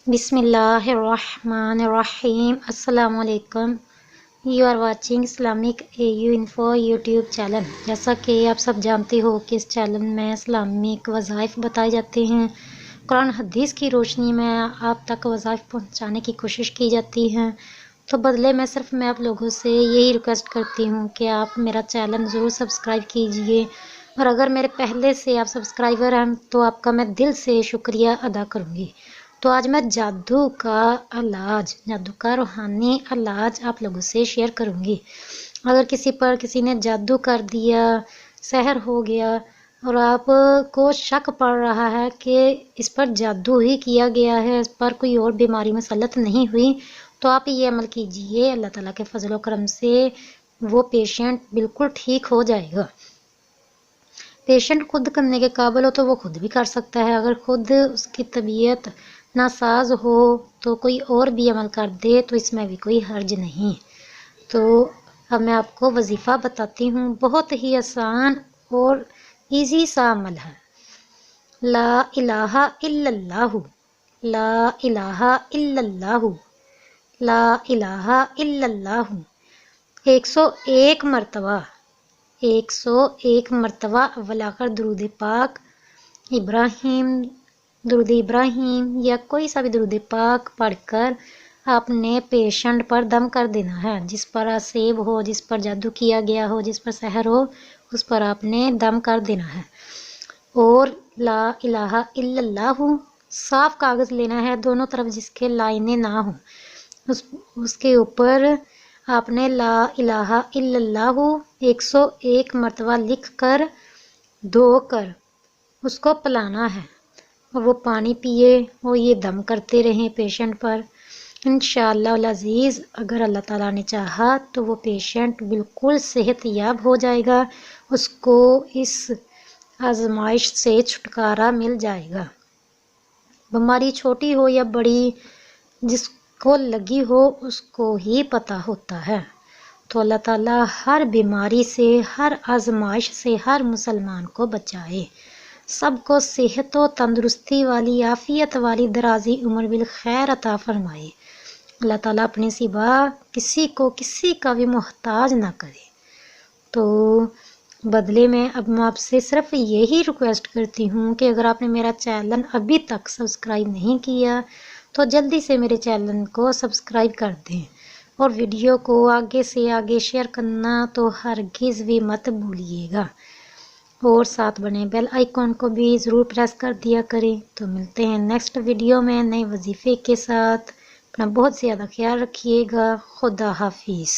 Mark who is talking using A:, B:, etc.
A: بسم اللہ الرحمن الرحیم۔ السلام علیکم۔ You are watching Islamic AU info YouTube channel. جیسا کہ آپ سب جانتے ہو کہ اس چینل میں اسلامک وظائف بتائے جاتے ہیں، قرآن حدیث کی روشنی میں آپ تک وظائف پہنچانے کی کوشش کی جاتی ہے۔ تو بدلے میں آپ لوگوں سے یہی ریکویسٹ کرتی ہوں کہ آپ میرا چینل ضرور سبسکرائب کیجئے، اور اگر میرے پہلے سے آپ سبسکرائبر ہیں تو آپ کا میں دل سے شکریہ ادا کروں گی۔ تو آج میں جادو کا روحانی علاج آپ لوگوں سے شیئر کروں گی۔ اگر کسی نے جادو کر دیا، سحر ہو گیا، اور آپ کو شک پڑ رہا ہے کہ اس پر جادو ہی کیا گیا ہے، اس پر کوئی اور بیماری مسلط نہیں ہوئی، تو آپ یہ عمل کیجئے، اللہ تعالیٰ کے فضل و کرم سے وہ پیشنٹ بالکل ٹھیک ہو جائے گا۔ پیشنٹ خود کرنے کے قابل ہو تو وہ خود بھی کر سکتا ہے، اگر خود اس کی طبیعت ناساز ہو تو کوئی اور بھی عمل کر دے تو اس میں بھی کوئی حرج نہیں۔ تو اب میں آپ کو وظیفہ بتاتی ہوں، بہت ہی آسان اور ایزی سا عمل ہے۔ لا الہ الا اللہ، لا الہ الا اللہ، لا الہ الا اللہ 101 مرتبہ، 101 مرتبہ اول آخر درود پاک درود ابراہیم یا کوئی سا بھی درود پاک پڑھ کر آپ نے پیشنٹ پر دم کر دینا ہے۔ جس پر عصیب ہو، جس پر جادو کیا گیا ہو، جس پر سحر ہو، اس پر آپ نے دم کر دینا ہے۔ اور لا الہ الا اللہ صاف کاغذ لینا ہے، دونوں طرف جس کے لائنیں نہ ہوں، اس کے اوپر آپ نے لا الہ الا اللہ 101 مرتبہ لکھ کر دھو کر اس کو پلانا ہے، اور وہ پانی پیے اور یہ دم کرتے رہیں پیشنٹ پر۔ انشاءاللہ العزیز اگر اللہ تعالیٰ نے چاہا تو وہ پیشنٹ بالکل صحت یاب ہو جائے گا، اس کو اس آزمائش سے چھٹکارا مل جائے گا۔ بیماری چھوٹی ہو یا بڑی، جس کو لگی ہو اس کو ہی پتہ ہوتا ہے۔ تو اللہ تعالیٰ ہر بیماری سے، ہر آزمائش سے ہر مسلمان کو بچائے، سب کو صحت و تندرستی والی، عافیت والی درازی عمر بالخیر عطا فرمائے۔ اللہ تعالیٰ اپنے سوا کسی کا بھی محتاج نہ کرے۔ تو بدلے میں اب میں آپ سے صرف یہی ریکویسٹ کرتی ہوں کہ اگر آپ نے میرا چینل ابھی تک سبسکرائب نہیں کیا تو جلدی سے میرے چینل کو سبسکرائب کر دیں، اور ویڈیو کو آگے سے آگے شیئر کرنا تو ہرگز بھی مت بھولیے گا، اور ساتھ بنے بیل آئیکن کو بھی ضرور پریس کر دیا کریں۔ تو ملتے ہیں نیکسٹ ویڈیو میں نئے وظیفے کے ساتھ۔ اپنا بہت زیادہ خیال رکھیے گا۔ خدا حافظ۔